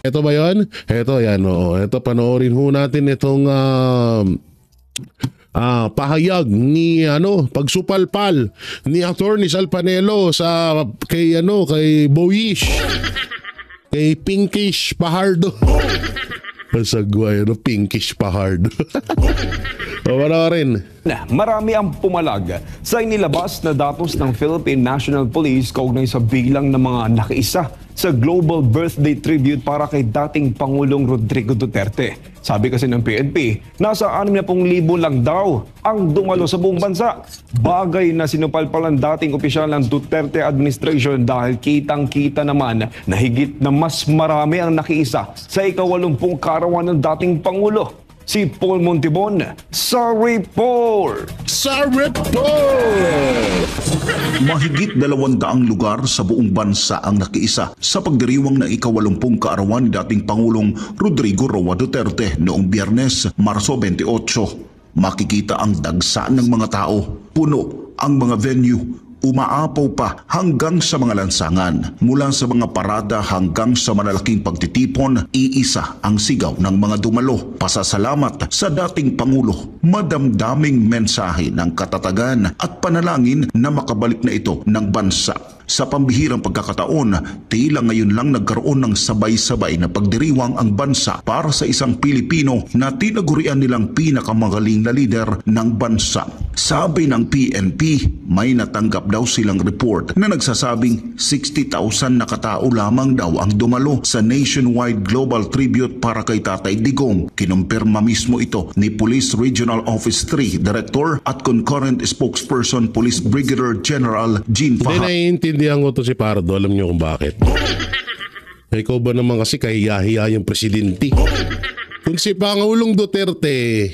Ito ba yun? Ito, yan, oo. Ito, panoorin ho natin itong pahayag ni pagsupalpal ni Attorney Sal Panelo sa kay Boyish, kay Pinkish Pahardo. Pasagway, Pinkish Pahardo. Wala rin. Marami ang pumalag sa inilabas na datos ng Philippine National Police kaugnay sa bilang ng mga nakiisa sa Global Birthday Tribute para kay dating Pangulong Rodrigo Duterte. Sabi kasi ng PNP, nasa 60,000 lang daw ang dumalo sa buong bansa. Bagay na sinupalpalan dating opisyal ng Duterte administration dahil kitang-kita naman na higit na mas marami ang nakiisa sa ika-80 karawan ng dating Pangulo. Si Paul Montibon sa report! Sa report! Mahigit 200 lugar sa buong bansa ang nakiisa sa pagdiriwang ng ika-80 kaarawan ni dating Pangulong Rodrigo Roa Duterte noong Biyernes, Marso 28. Makikita ang dagsa ng mga tao, puno ang mga venue, umaapaw pa hanggang sa mga lansangan. Mula sa mga parada hanggang sa malalaking pagtitipon, iisa ang sigaw ng mga dumalo. Pasasalamat sa dating Pangulo, madamdaming mensahe ng katatagan at panalangin na makabalik na ito ng bansa. Sa pambihirang pagkakataon, tila ngayon lang nagkaroon ng sabay-sabay na pagdiriwang ang bansa para sa isang Pilipino na tinagurian nilang pinakamagaling na lider ng bansa. Sabi ng PNP, may natanggap daw silang report na nagsasabing 60,000 na katao lamang daw ang dumalo sa nationwide global tribute para kay Tatay Digong. Kinumpirma mismo ito ni Police Regional Office 3 Director at Concurrent Spokesperson Police Brigadier General Jean Fajardo. Naiintindihan ko to si Pardo, alam niyo kung bakit. Ikaw ba naman kasi kahiya-hiya yung presidente? Kung si Pangulong Duterte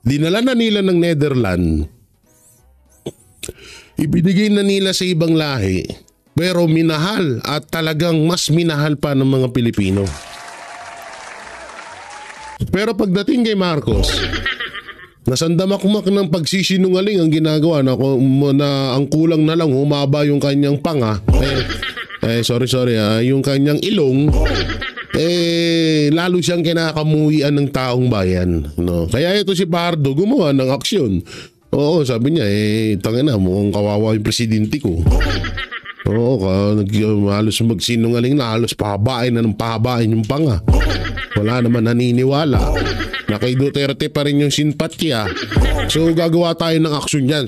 dinala na nila ng Netherlands, ibinigay na nila sa ibang lahi, pero minahal at talagang mas minahal pa ng mga Pilipino. Pero pagdating kay Marcos, nasandamakmak ng pagsisinungaling ang ginagawa na ang kulang na lang humaba yung kanyang panga. Yung kanyang ilong, lalo siyang kinakamuhian ng taong bayan. No? Kaya ito si Pardo gumawa ng aksyon. Oo, sabi niya, tangina, mukhang kawawa yung presidente ko. Oo, halos magsinungaling na, halos pahabain na ng pahabain yung panga. Wala naman naniniwala na kay Duterte pa rin yung simpatya. So gagawa tayo ng aksyon yan.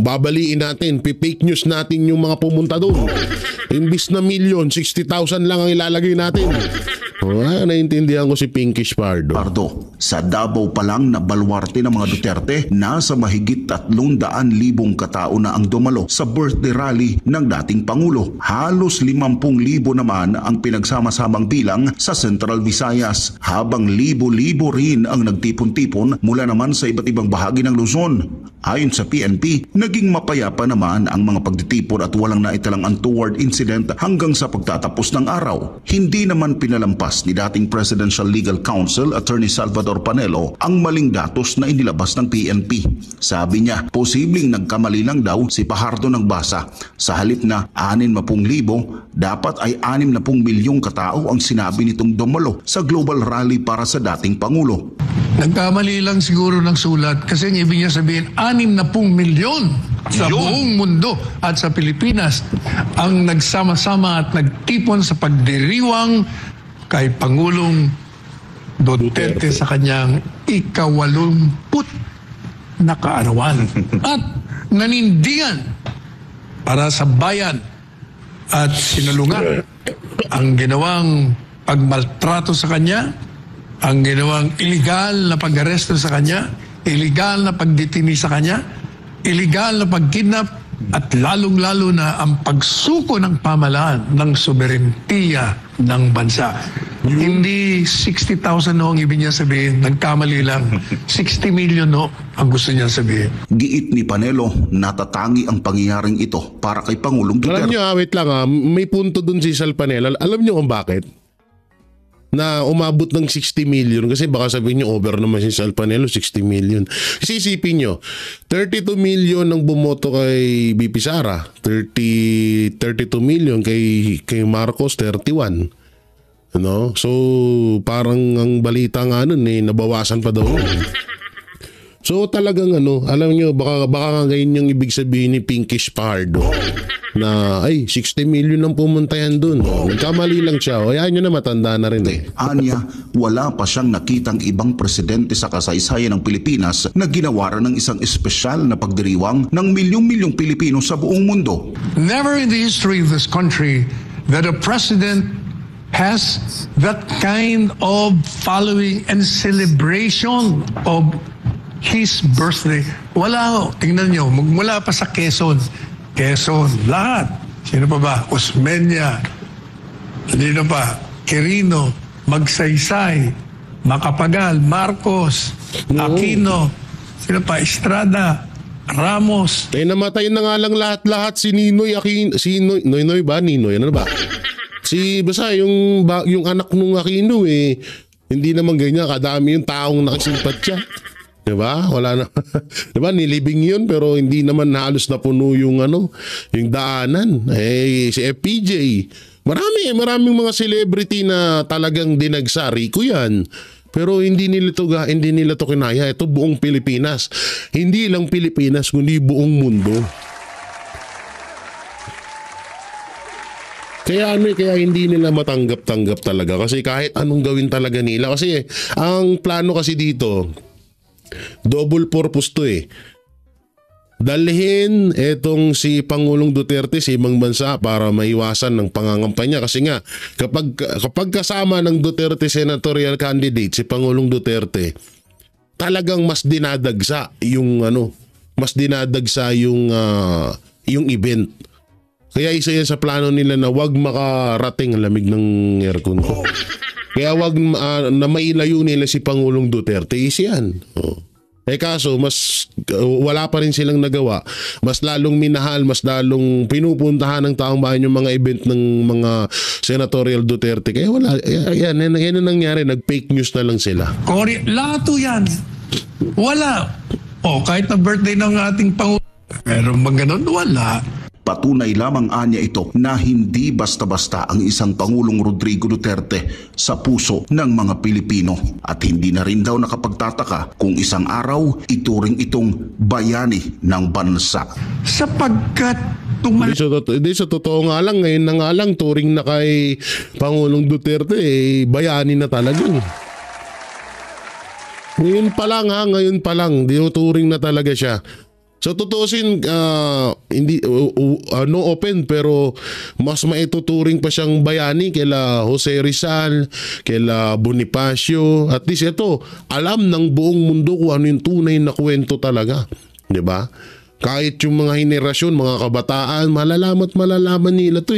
Babaliin natin, fake news natin yung mga pumunta doon. Imbis na 60,000 lang ang ilalagay natin. Naintindihan ko si Pinkish Pardo. Sa Davao pa lang na balwarte ng mga Duterte, nasa mahigit 300,000 katao na ang dumalo sa birthday rally ng dating Pangulo. Halos 50,000 naman ang pinagsama-samang bilang sa Central Visayas, habang libo-libo rin ang nagtipon-tipon mula naman sa iba't ibang bahagi ng Luzon. Ayon sa PNP, naging mapayapa naman ang mga pagtitipon at walang naitalang untoward incident hanggang sa pagtatapos ng araw. Hindi naman pinalampas ni dating Presidential Legal Counsel Attorney Salvador Panelo ang maling datos na inilabas ng PNP. Sabi niya, posibleng nagkamali lang daw si Pahardo ng basa. Sa halip na 60,000, dapat ay 60 milyong katao ang sinabi nitong dumalo sa global rally para sa dating Pangulo. Nagkamali lang siguro ng sulat kasi ang ibig niya sabihin 60 milyon sa buong mundo at sa Pilipinas ang nagsama-sama at nagtipon sa pagdiriwang kay Pangulong Duterte sa kanyang ika-80 na kaarawan at nanindigan para sa bayan at sinalungan ang ginawang pagmaltrato sa kanya, ang ginawang iligal na pag-aresto sa kanya, iligal na pagdetini sa kanya, iligal na pagkidnap, at lalong-lalo na ang pagsuko ng pamahalaan ng soberentiya ng bansa. Hindi 60,000 no ang ibig niya sabihin, nagkamali lang. 60 million no ang gusto niya sabihin. Giit ni Panelo, natatangi ang pangyayaring ito para kay Pangulong Duterte. Alam niyo, wait lang may punto dun si Sal Panelo. Alam niyo kung bakit? Na umabot ng 60 million kasi baka sabihin nyo over naman si Sal Panelo, 60 million. Kasi isipin nyo, 32 million ang bumoto kay BP Sara, 32 million kay Marcos, 31. No? So, parang ang balita nga nun nabawasan pa daw. So, talagang alam nyo, baka nga ngayon yung ibig sabihin ni Pinkish Pardo na 60 million ang pumunta yan dun. Nagkamali lang siya. Hayaan nyo na, matanda na rin Anya, wala pa siyang nakitang ibang presidente sa kasaysayan ng Pilipinas na ginawaran ng isang espesyal na pagdiriwang ng milyong-milyong Pilipino sa buong mundo. Never in the history of this country that a president has that kind of following and celebration of his birthday. Wala, tingnan nyo, mula pa sa Quezon, lahat. Sino pa ba? Osmeña, sino pa? Quirino, Magsaysay, Macapagal, Marcos, Aquino, sino pa? Estrada, Ramos. Namatay na nga lang lahat-lahat si Ninoy Aquino, si Noynoy ba? Ninoy, ano ba? Basta yung anak nung Aquino hindi naman ganyan, kadami yung taong nakasimpatya. Diba? Wala na. Diba? Nilibing yun pero hindi naman halos na puno yung yung daanan. Si FPJ. Maraming mga celebrity na talagang dinagsa. Rico yan. Pero hindi nila to kinaya. Ito buong Pilipinas. Hindi lang Pilipinas kundi buong mundo. Kaya hindi nila matanggap-tanggap talaga kasi kahit anong gawin talaga nila kasi ang plano kasi dito double purpose to dalhin etong si Pangulong Duterte sa ibang bansa para maiwasan ng pangangampanya kasi nga kapag kasama ng Duterte senatorial candidate si Pangulong Duterte talagang mas dinadagsa yung yung event. Kaya isa yan sa plano nila na wag makarating ang lamig ng aircon ko. Kaya wag na mailayo nila si Pangulong Duterte, yan. Kaso wala pa rin silang nagawa. Mas lalong minahal, mas lalong pinupuntahan ng taong bayan yung mga event ng mga senatorial Duterte. Kaya wala, yan ang nangyari, nag-fake news na lang sila. Cory, lato yan. Wala. Kahit na birthday ng ating Pangulo, pero ganun, wala. Patunay lamang anya ito na hindi basta-basta ang isang Pangulong Rodrigo Duterte sa puso ng mga Pilipino at hindi na rin daw nakapagtataka kung isang araw ituring itong bayani ng bansa. Sapagkat sa totoo nga lang, ngayon na nga lang turing na kay Pangulong Duterte bayani na talaga. Ngayon pa lang dinuturing na talaga siya. So tutusin hindi no open pero mas maituturing pa siyang bayani kila Jose Rizal, kila Bonifacio. At least ito, alam ng buong mundo kung ano yung tunay na kwento talaga, 'di ba? Kahit yung mga henerasyon, mga kabataan, malalaman nila 'to .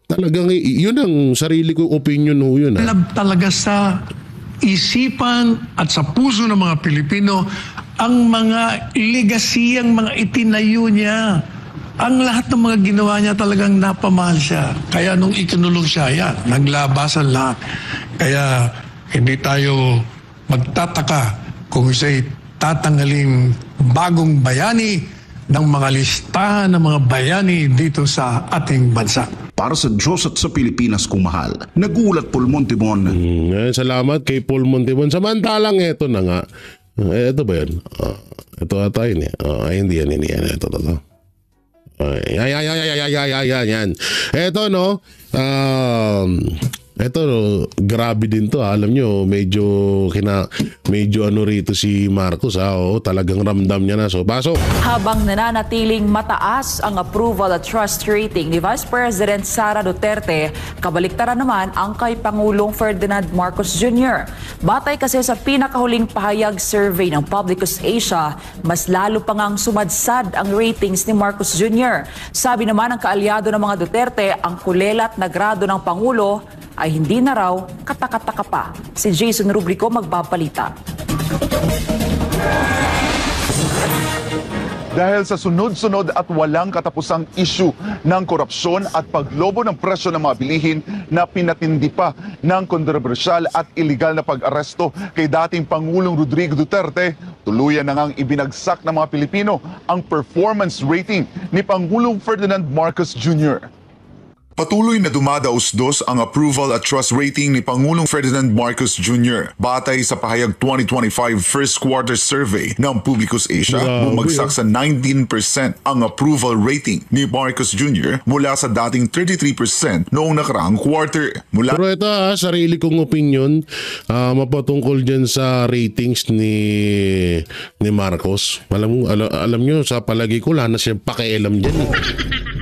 Talagang yun ang sarili kong opinion yun. Talaga sa isipan at sa puso ng mga Pilipino ang mga legasiyang mga itinayo niya. Ang lahat ng mga ginawa niya talagang napamahal siya. Kaya nung ikinulong siya, naglabasan lahat. Kaya hindi tayo magtataka kung siya'y tatanggalin bagong bayani ng mga listahan ng mga bayani dito sa ating bansa. Para sa Diyos at sa Pilipinas kung mahal, nagulat Paul Montimon. Salamat kay Paul Montimon. Samantalang ito na nga. Ito ba yun? Ito ata yun . Hindi yan. Ito. Yan. Ito ito grabe din to . Alam nyo, medyo rito si Marcos . Talagang ramdam niya na. So, pasok. Habang nananatiling mataas ang approval at trust rating ni Vice President Sara Duterte, kabaliktaran naman ang kay Pangulong Ferdinand Marcos Jr. Batay kasi sa pinakahuling pahayag survey ng Publicus Asia, mas lalo pa ngang sumadsad ang ratings ni Marcos Jr. Sabi naman ng kaalyado ng mga Duterte, ang kulelat na grado ng Pangulo ay hindi na raw katakataka pa. Si Jason Rubrico magbabalita. Dahil sa sunod-sunod at walang katapusang issue ng korupsyon at paglobo ng presyo ng mga bilihin na pinatindi pa ng kontrobersyal at iligal na pag-aresto kay dating Pangulong Rodrigo Duterte, tuluyan na ngang ibinagsak ng mga Pilipino ang performance rating ni Pangulong Ferdinand Marcos Jr. Patuloy na dumadaos-dos ang approval at trust rating ni Pangulong Ferdinand Marcos Jr. Batay sa pahayag 2025 first quarter survey ng Publicus Asia, bumagsak sa 19% ang approval rating ni Marcos Jr. mula sa dating 33% noong nakaraang quarter. Pero ito sarili kong opinion mapatungkol dyan sa ratings ni Marcos. Alam nyo, sa palagi ko wala na siyang pakialam dyan.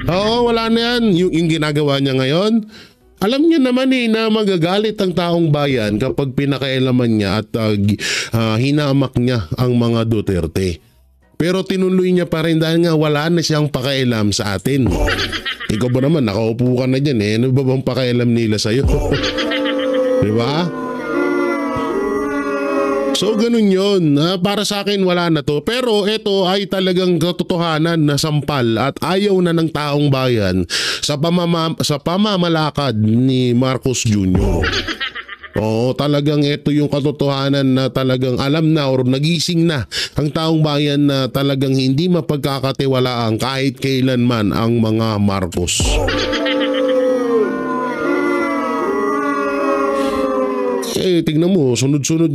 Oo, wala na yan. Yung ginagawa niya ngayon, alam niya naman na magagalit ang taong bayan kapag pinakailaman niya at hinamak niya ang mga Duterte. Pero tinuloy niya pa rin dahil nga wala na siyang pakialam sa atin. Ikaw ba naman, nakaupo ka na dyan eh. Ano ba bang pakialam nila sa'yo? Diba? So ganun yun. Para sa akin wala na to. Pero ito ay talagang katotohanan na sampal at ayaw na ng taong bayan sa pamamalakad ni Marcos Jr. Oo, talagang ito yung katotohanan na talagang alam na or nagising na ang taong bayan na talagang hindi mapagkakatiwalaan kahit kailanman ang mga Marcos. Tignan mo, sunod-sunod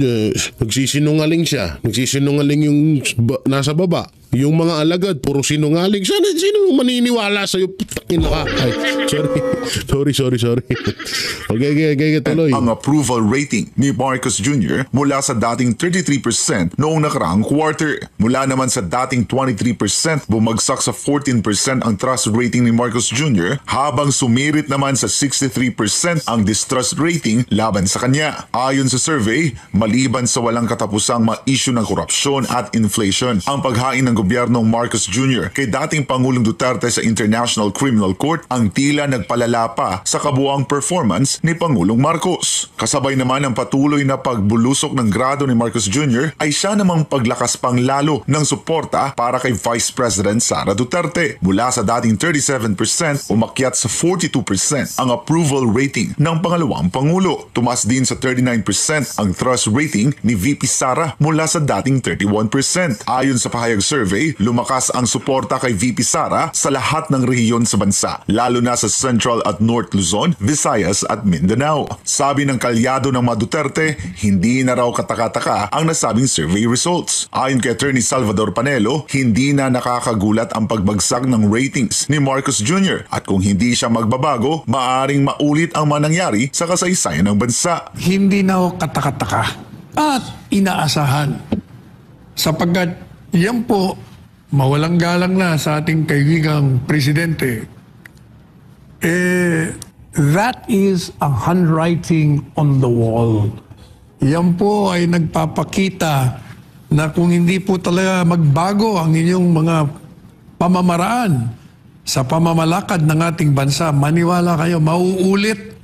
nagsisinungaling siya. Nagsisinungaling yung nasa baba. Yung mga alagad, puro sinungaling. Sino maniniwala sa'yo? Putakin ka. Ay, sorry. Okay, tuloy. Ang approval rating ni Marcos Jr. mula sa dating 33% noong nakaraang quarter. Mula naman sa dating 23%, bumagsak sa 14% ang trust rating ni Marcos Jr. habang sumirit naman sa 63% ang distrust rating laban sa kanya. Ayon sa survey, maliban sa walang katapusang ma-issue ng korupsyon at inflation, ang paghain ng gobyernong Marcos Jr. kay dating Pangulong Duterte sa International Criminal Court ang tila nagpalala pa sa kabuuang performance ni Pangulong Marcos. Kasabay naman ang patuloy na pagbulusok ng grado ni Marcos Jr. ay siya namang paglakas pang lalo ng suporta para kay Vice President Sara Duterte. Mula sa dating 37%, umakyat sa 42% ang approval rating ng pangalawang Pangulo. Tumas din sa 39% ang trust rating ni VP Sara mula sa dating 31%. Ayon sa pahayag survey, lumakas ang suporta kay VP Sara sa lahat ng rehiyon sa bansa, lalo na sa Central at North Luzon, Visayas at Mindanao. Sabi ng kalyado ng mga Duterte, hindi na raw kataka-taka ang nasabing survey results. Ayon kay Attorney Salvador Panelo, hindi na nakakagulat ang pagbagsak ng ratings ni Marcos Jr. at kung hindi siya magbabago, maaaring maulit ang manangyari sa kasaysayan ng bansa. Hindi na ako katakataka at inaasahan sapagkat yan po mawalang galang na sa ating kaibigang presidente. That is a handwriting on the wall. Yan po ay nagpapakita na kung hindi po talaga magbago ang inyong mga pamamaraan sa pamamalakad ng ating bansa, maniwala kayo, mauulit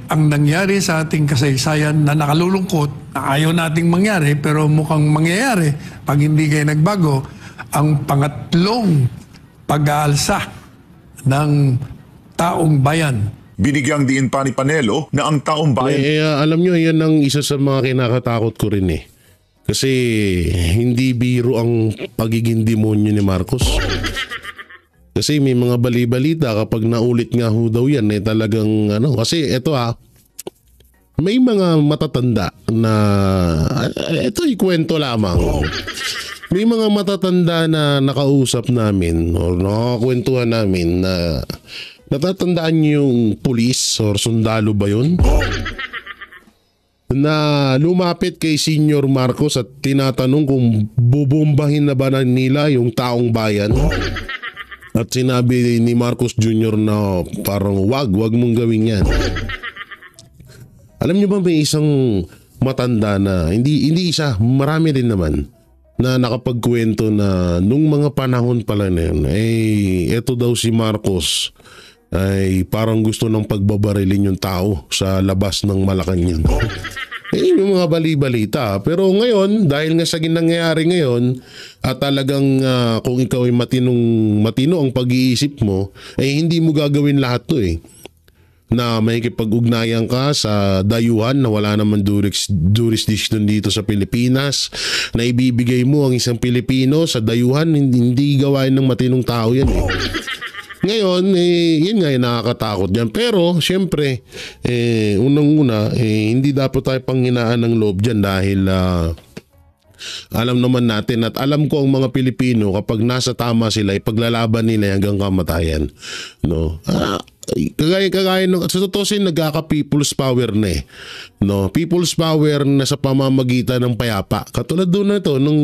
ang nangyari sa ating kasaysayan na nakalulungkot, na ayaw nating mangyari, pero mukhang mangyayari pag hindi kayo nagbago, ang pangatlong pag-aalsa ng taong bayan. Binigyang diin pa ni Panelo na ang taong bayan... alam nyo, yan ang isa sa mga kinakatakot ko rin eh. Kasi hindi biro ang pagiging demonyo ni Marcos. Kasi may mga bali-balita kapag naulit nga ho daw yan talagang kasi eto may mga matatanda na eto ikwento lamang. May mga matatanda na nakausap namin o nakakwentuhan namin na natatandaan niyo yung pulis or sundalo ba yun? Na lumapit kay Senior Marcos at tinatanong kung bubombahin na ba nila yung taong bayan. At sinabi ni Marcos Jr. na parang wag mong gawin yan. Alam niyo ba may isang matanda na hindi isa, marami din naman na nakapagkwento na nung mga panahon pala na yun, eto daw si Marcos ay parang gusto ng pagbabarilin yung tao sa labas ng Malacanang. Yung mga bali-balita. Pero ngayon, dahil nga sa nangyayari ngayon, at talagang kung ikaw ay matino ang pag-iisip mo, hindi mo gagawin lahat to Na makikipag-ugnayan ka sa dayuhan na wala naman jurisdiction dito sa Pilipinas, na ibibigay mo ang isang Pilipino sa dayuhan, hindi gawain ng matinong tao yan Ngayon, yun nga, nakakatakot yan. Pero, syempre, unang-una, hindi dapat tayo panghinaan ng loob dyan dahil alam naman natin at alam ko ang mga Pilipino kapag nasa tama sila, ipaglalaban nila hanggang kamatayan. No? Kagaya ng sa totoo nagkaka-people's power na eh. No, people's power na sa pamamagitan ng payapa. Katulad doon na ito nung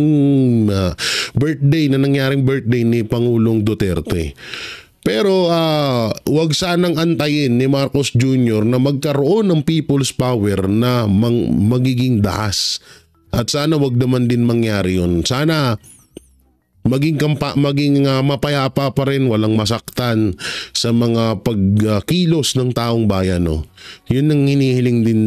nangyaring birthday ni Pangulong Duterte. Pero wag sanang antayin ni Marcos Jr. na magkaroon ng people's power na magiging dahas. At sana wag naman din mangyari yun. Sana maging mapayapa pa rin, walang masaktan sa mga pagkilos ng taong bayan. No? Yun ang hinihiling din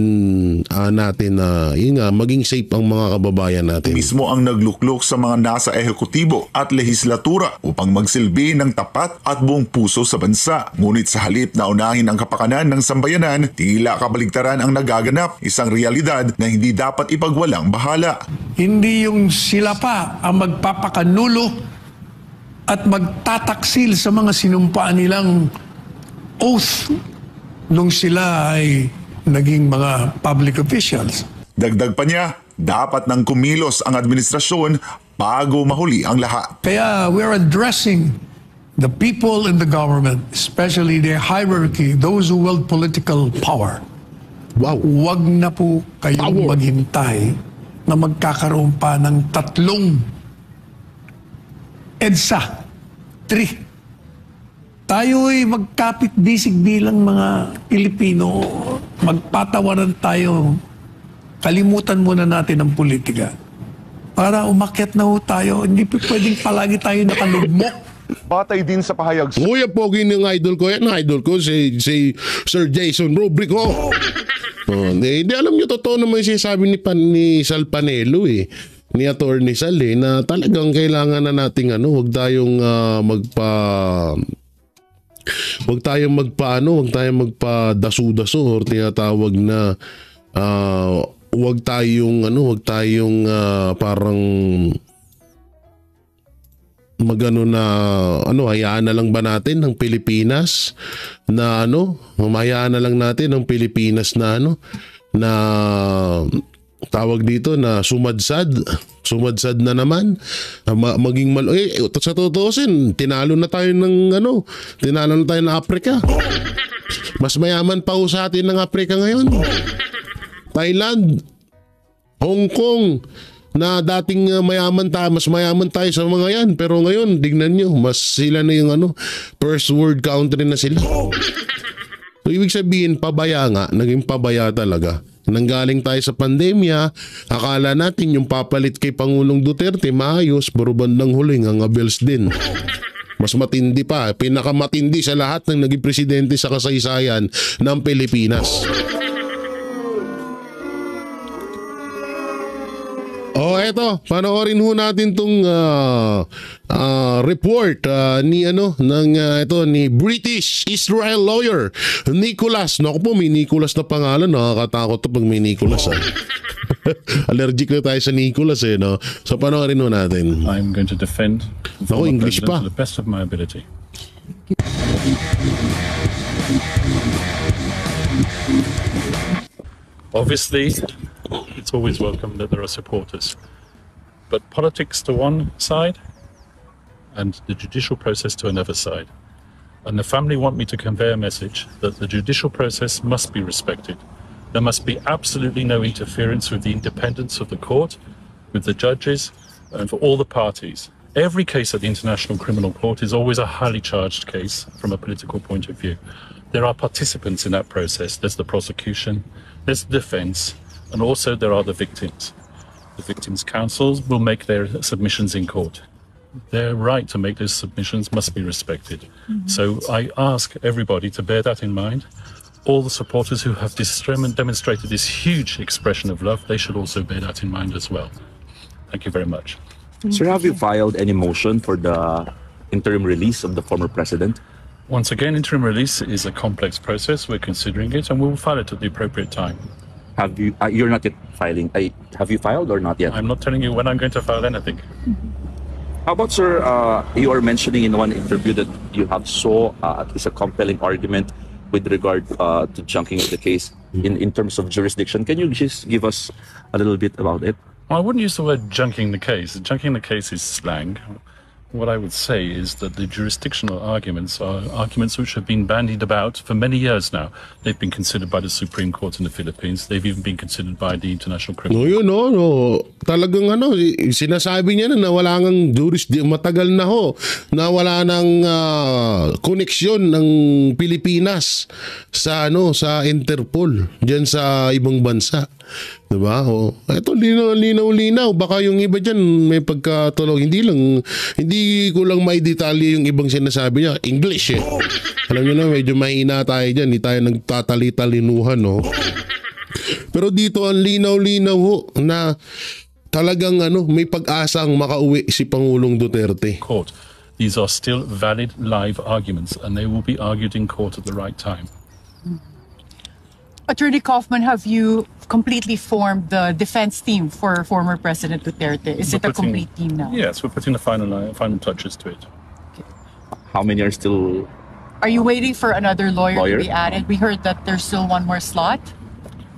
natin na maging safe ang mga kababayan natin. Mismo ang nagluklok sa mga nasa ehekutibo at lehislatura upang magsilbi ng tapat at buong puso sa bansa. Ngunit sa halip na unahin ang kapakanan ng sambayanan, tila kabaligtaran ang nagaganap, isang realidad na hindi dapat ipagwalang bahala. Hindi yung sila pa ang magpapakanulo at magtataksil sa mga sinumpaan nilang oath nung sila ay naging mga public officials. Dagdag pa niya, dapat nang kumilos ang administrasyon bago mahuli ang lahat. Kaya we're addressing the people in the government, especially their hierarchy, those who wield political power. Wow. Huwag na po kayong maghintay na magkakaroon pa ng 3 EDSA. 3. Tayo'y magkapit-bisig bilang mga Pilipino. Magpatawaran tayo. Kalimutan muna natin ang politika. Para umakyat na ho tayo. Hindi pwedeng palagi tayo nakalugmok. Batay din sa pahayag Kuya Pogi ng idol ko yan. Idol ko si Sir Jason Rubrico. Hindi alam nyo, totoo naman yung sinasabi ni Sal Panelo ni Attorney Sal na talagang kailangan na nating wag tayong magpadasu-dasu or tinatawag na wag tayong parang hayaan na lang ba natin ng Pilipinas na hayaan na lang natin ng Pilipinas na na tawag dito na sumadsad na naman maging sa tutuusin tinalo na tayo ng Afrika. Mas mayaman pa sa atin ng Afrika ngayon. Thailand, Hong Kong na dating mas mayaman tayo sa mga yan, pero ngayon dignan nyo, mas sila na yung first world country na sila. So, ibig sabihin naging pabaya talaga. Nanggaling tayo sa pandemya, akala natin yung papalit kay Pangulong Duterte maayos, pero bandang huling ang abels din. Mas matindi pa, pinakamatindi sa lahat ng naging presidente sa kasaysayan ng Pilipinas. Eto, panoorin ho natin tong report ni British Israel lawyer Nicholas. Naku po, may Nicholas na pangalan, nakakatakot to pag may Nicholas. Allergic na tayo sa Nicholas no. So panoorin ho natin. I'm going to defend the former English president pa. to the best of my ability. Obviously, it's always welcome that there are supporters. But politics to one side and the judicial process to another side. And the family want me to convey a message that the judicial process must be respected. There must be absolutely no interference with the independence of the court, with the judges, and for all the parties. Every case at the International Criminal Court is always a highly charged case from a political point of view. There are participants in that process. There's the prosecution, there's the defense, and also there are the victims. The victims' counsels will make their submissions in court. Their right to make those submissions must be respected. So I ask everybody to bear that in mind. All the supporters who have demonstrated this huge expression of love, they should also bear that in mind as well. Thank you very much. Sir, have you filed any motion for the interim release of the former president? Once again, interim release is a complex process. We're considering it, and we will file it at the appropriate time. Have you? You're not yet filing. Have you filed or not yet? I'm not telling you when I'm going to file anything. How about, sir, you are mentioning in one interview that you have saw at least a compelling argument with regard to chunking of the case in terms of jurisdiction. Can you just give us a little bit about it? Well, I wouldn't use the word junking the case. Junking the case is slang. What I would say is that the jurisdictional arguments are arguments which have been bandied about for many years now. They've been considered by the Supreme Court in the Philippines. They've even been considered by the International Criminal No, yun, no. Talagang sinasabi niya na wala nang matagal na na wala nang koneksyon ng Pilipinas sa sa Interpol diyan sa ibang bansa. Diba? Ito linaw-linaw. Baka yung iba dyan may pagkatulog. Hindi ko lang may detalye yung ibang sinasabi niya. English eh. Alam niyo na, medyo mahina tayo dyan. Hindi tayo nagtatali-talinuhan, no? Pero dito ang linaw-linaw na talagang may pag-asang makauwi si Pangulong Duterte. Court. These are still valid live arguments and they will be argued in court at the right time. Attorney Kaufman, have you completely formed the defense team for former President Duterte? Is it a complete team now? Yes, we're putting the final touches to it. How many are still... Are you waiting for another lawyer to be added? We heard that there's still one more slot.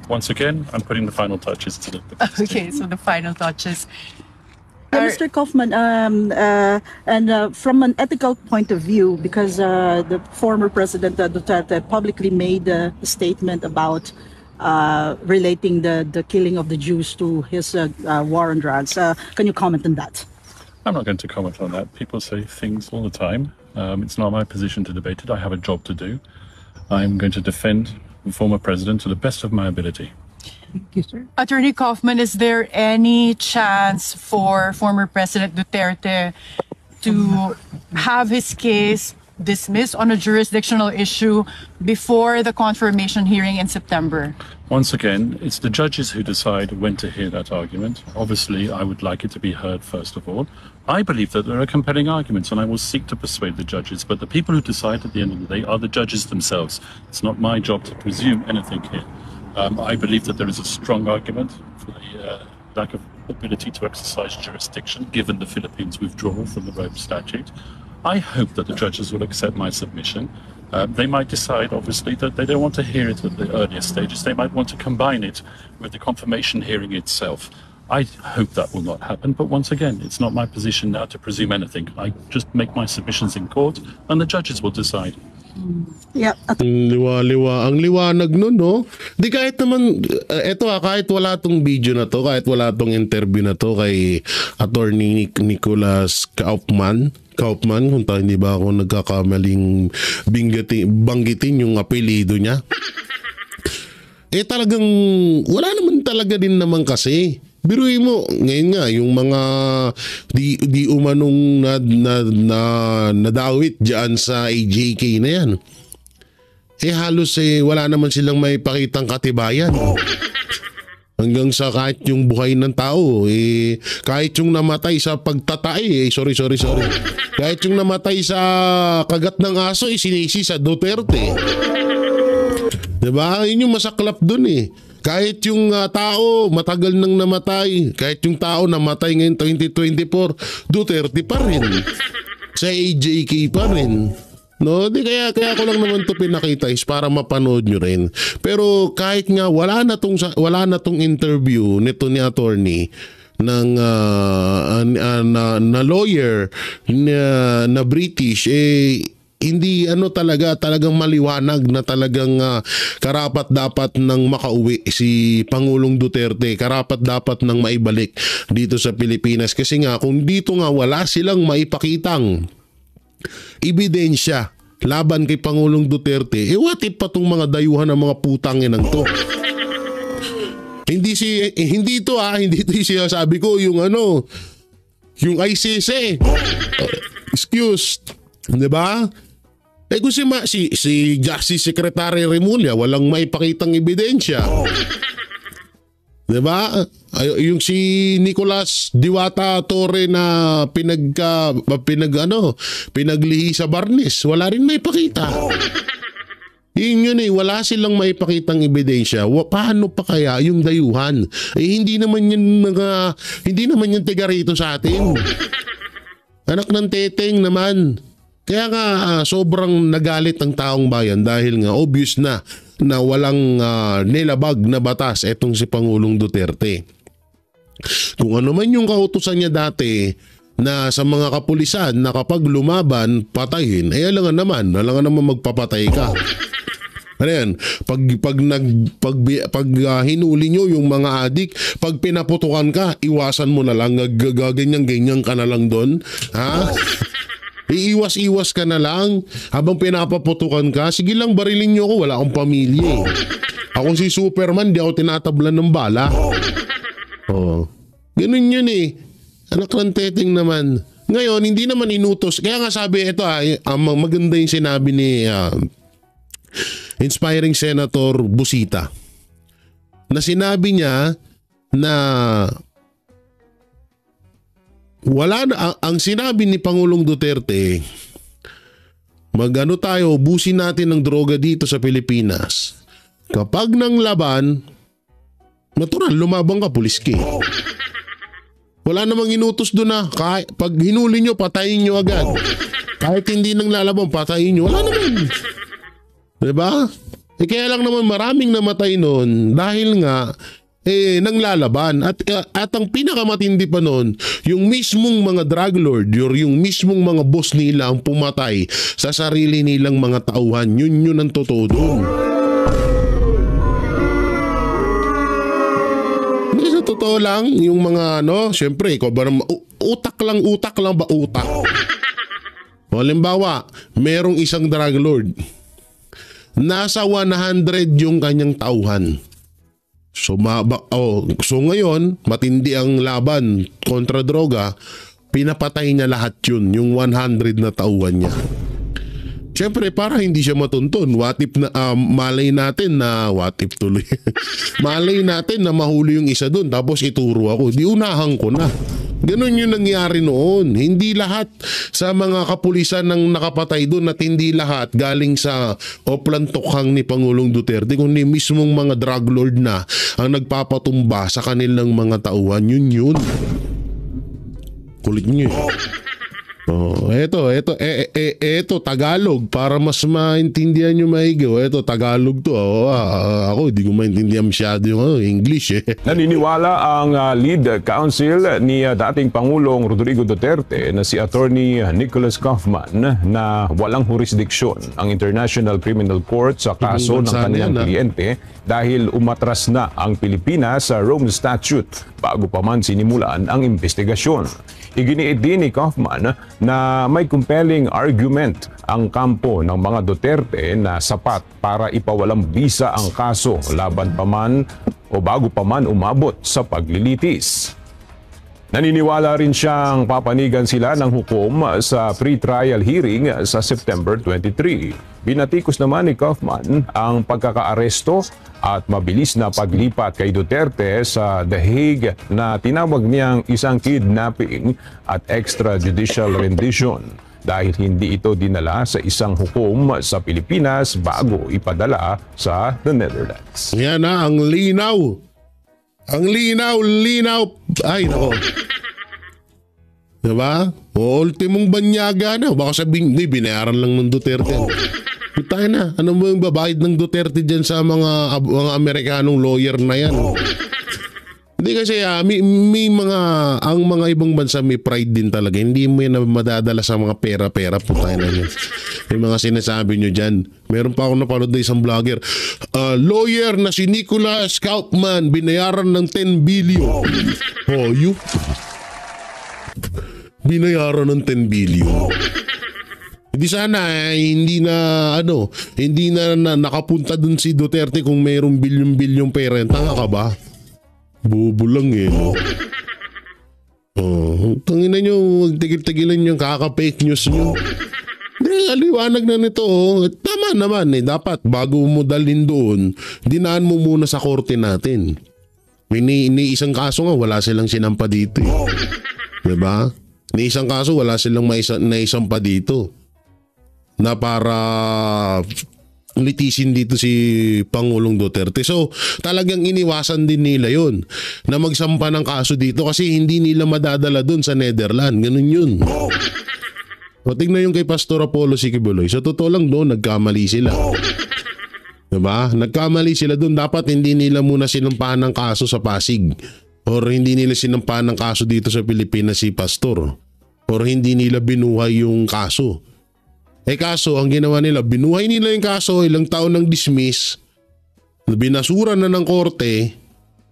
Once again, I'm putting the final touches to the Okay, so the final touches. Mr. Kaufman, from an ethical point of view, because the former President Duterte publicly made a statement about relating the killing of the Jews to his war on drugs. Can you comment on that? I'm not going to comment on that. People say things all the time. It's not my position to debate it. I have a job to do. I'm going to defend the former president to the best of my ability. Thank you, sir. Attorney Kaufman, is there any chance for former President Duterte to have his case dismissed on a jurisdictional issue before the confirmation hearing in September? Once again, it's the judges who decide when to hear that argument. Obviously, I would like it to be heard first of all. I believe that there are compelling arguments and I will seek to persuade the judges, but the people who decide at the end of the day are the judges themselves. It's not my job to presume anything here. I believe that there is a strong argument for the lack of ability to exercise jurisdiction given the Philippines' withdrawal from the Rome Statute. I hope that the judges will accept my submission. They might decide, obviously, that they don't want to hear it at the earlier stages. They might want to combine it with the confirmation hearing itself. I hope that will not happen, but once again, it's not my position now to presume anything. I just make my submissions in court and the judges will decide. Yeah. Liwa-liwa. Ang liwanag nun, no? Di kahit naman, kahit wala tong video na to, kahit wala tong interview na to kay Attorney Nicholas Kaufman, kung hindi ba ako nagkakamaling banggitin yung apelido niya. Talagang, wala naman talaga din naman kasi. Biruin mo, ngayon nga, yung mga di umanong nadawit dyan sa AJK na yan. Halos wala naman silang may pakitang katibayan. Hanggang sa kahit yung buhay ng tao, kahit yung namatay sa pagtatay, sorry. Kahit yung namatay sa kagat ng aso, sinisi sa Duterte. Diba? Yun yung masaklap dun Kahit yung tao matagal nang namatay, kahit yung tao namatay ngayon 2024, Duterte pa rin. Sa AJK pa rin. No, kaya ko lang naman to pinakita is para mapanood nyo rin. Pero kahit nga wala na tong interview nito ni attorney ng na lawyer na British, hindi talagang maliwanag na talagang karapat dapat nang makauwi si Pangulong Duterte, karapat dapat nang maibalik dito sa Pilipinas. Kasi nga kung dito nga wala silang maipakitang ebidensya laban kay Pangulong Duterte, what if pa tong mga dayuhan ng mga putangin ng to? Hindi ito yung sinasabi ko, yung yung ICC. Excuse, 'di ba? Kung si Justice Secretary Remulla walang maipakitang ebidensya. Diba? Yung si Nicolas Diwata Torre na pinaglihi sa Barnes, wala rin maipakita. Yun wala silang maipakitang ebidensya. Paano pa kaya yung dayuhan? Hindi naman yan tiga rito sa atin. Anak ng teteng naman. Kaya nga sobrang nagalit ang taong bayan dahil nga obvious na walang nilabag na batas etong si Pangulong Duterte. Kung ano man yung kautusan niya dati na sa mga kapulisan na kapag lumaban, patayin, alangan naman magpapatay ka. Ano yan? Pag hinuli nyo yung mga adik, pag pinaputukan ka, iwasan mo na lang, ganyan ka na lang doon. Ha? Iiwas-iwas ka na lang habang pinapaputukan ka. Sige lang, barilin nyo ako, wala akong pamilya eh. Ako si Superman, di ako tinatablan ng bala. Oh. Ganun yun eh. Anak ng teteng naman. Ngayon, hindi naman inutos. Kaya nga sabi, ito maganda yung sinabi ni inspiring Senator Busita. Na sinabi niya na wala na, ang sinabi ni Pangulong Duterte, ubusin natin ng droga dito sa Pilipinas. Kapag nang laban, natural, lumabang ka, pulis ka. Wala namang inutos doon na pag hinuli nyo, patayin nyo agad. Kahit hindi nang lalaban, patayin nyo. Wala naman. Diba? Kaya lang naman maraming namatay noon dahil nga nang lalaban. At ang pinakamatindi pa noon, yung mismong mga drug lord, yung mismong mga boss nila ang pumatay sa sarili nilang mga tauhan. Yun ang totoo doon. Sa totoo lang, yung mga syempre, utak lang ba utak? O, halimbawa, merong isang drug lord. Nasa 100 yung kanyang tauhan. So ngayon, matindi ang laban kontra droga, pinapatay niya lahat yun, yung 100 na tauhan niya. Siyempre, para hindi siya matuntun, malay natin na malay natin na mahuli yung isa dun, tapos ituro ako, di unahan ko na. Ganun yung nangyari noon. Hindi lahat sa mga kapulisan ng nakapatay doon at hindi lahat galing sa oplantokhang ni Pangulong Duterte, kundi mismong mga drug lord na ang nagpapatumba sa kanilang mga tauhan. Yun. Kulit nyo. Eto Tagalog para mas maintindihan nyo maigi. Eto Tagalog to. Ako hindi ko maintindihan masyado yung English eh. Naniniwala ang lead counsel ni dating Pangulong Rodrigo Duterte na si Attorney Nicholas Kaufman na walang jurisdiksyon ang International Criminal Court sa kaso ng kanilang kliyente dahil umatras na ang Pilipinas sa Rome Statute bago pa man sinimulan ang investigasyon. Iginiit din ni Kaufman na may compelling argument ang kampo ng mga Duterte na sapat para ipawalang bisa ang kaso laban pa man o bago pa man umabot sa paglilitis. Naniniwala rin siyang papanigan sila ng hukom sa pre-trial hearing sa September 23. Binatikos naman ni Kaufman ang pagkakaaresto at mabilis na paglipat kay Duterte sa The Hague na tinawag niyang isang kidnapping at extrajudicial rendition dahil hindi ito dinala sa isang hukom sa Pilipinas bago ipadala sa the Netherlands. Yan na, ang linaw. Ang linaw. Ay, nako. Diba? O ultimong banyaga na. Baka sabihin, binayaran lang ng Duterte. Tayo na. Ano mo yung babayad ng Duterte dyan sa mga Amerikanong lawyer na yan? Hindi kasi may ang mga ibang bansa may pride din talaga. Hindi mo yan madadala sa mga pera-pera po tayo na yan. Yung mga sinasabi nyo dyan. Meron pa ako napanood na isang vlogger. Lawyer na si Nicholas Kaufman binayaran ng 10 billion. Binayaran ng 10 billion. Hindi sana hindi na nakapunta dun si Duterte kung mayroong bilyon-bilyong pera. Tanga ka ba? Bobo lang no? Tangina nyo, tigil-tigilan yung kaka-fake news nyo. Aliwanag na nito. Tama naman dapat bago mo dalhin doon, dinaan mo muna sa korte natin. Ni isang kaso nga wala silang sinampa dito eh. Diba? Ni isang kaso wala silang naisampa dito na para litisin dito si Pangulong Duterte. So talagang iniwasan din nila yun na magsampa ng kaso dito kasi hindi nila madadala dun sa Netherlands. Ganun yun. O tingnan yung kay Pastor Apollo Sikibuloy. Sa totoo lang doon, nagkamali sila. Diba? Nagkamali sila doon. Dapat hindi nila muna sinampahan ng kaso sa Pasig. Or hindi nila sinampahan ng kaso dito sa Pilipinas si Pastor. Or hindi nila binuhay yung kaso. Kaso, ang ginawa nila, binuhay nila yung kaso, ilang taon nang dismiss, binasura na ng korte,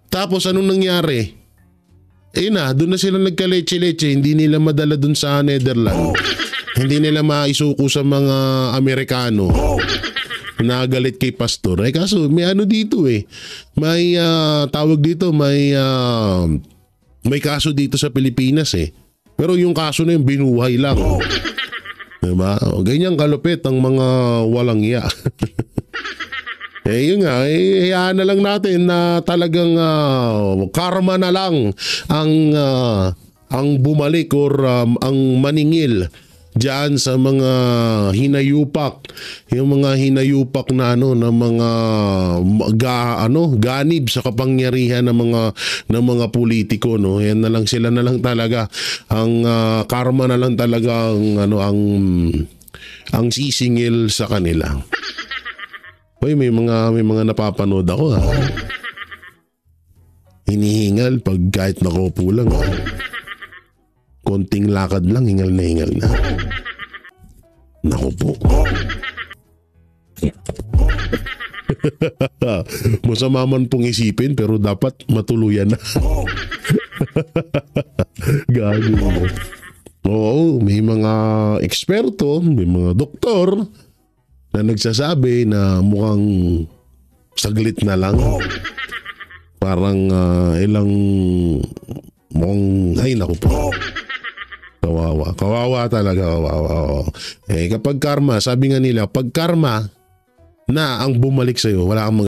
tapos anong nangyari? Doon na sila nagka-leche-leche, hindi nila madala doon sa Netherlands. Hindi nila maisuko sa mga Amerikano na galit kay Pastor. Kaso, may ano dito may tawag dito, may kaso dito sa Pilipinas Pero yung kaso na yung binuhay lang. Diba? Ganyan kalupit ang mga walang iya. Yun nga, hayaan na lang natin na talagang karma na lang ang bumalik or ang maningil diyan sa mga hinayupak, yung mga hinayupak na na mga ganib sa kapangyarihan ng mga politiko, no. Yan na lang, sila na lang talaga ang karma na lang talaga ang sisingil sa kanila. Hoy, may mga napapanood ako hinihingal pag kahit nakaupo lang konting lakad lang, hingal na. Naku po. Masama man pong isipin pero dapat matuluyan na. Gago. Oo, may mga eksperto, may mga doktor na nagsasabi na mukhang saglit na lang. Parang ay naku po. Kawawa talaga. Kapag karma, sabi nga nila, pag karma na ang bumalik sa'yo, wala kang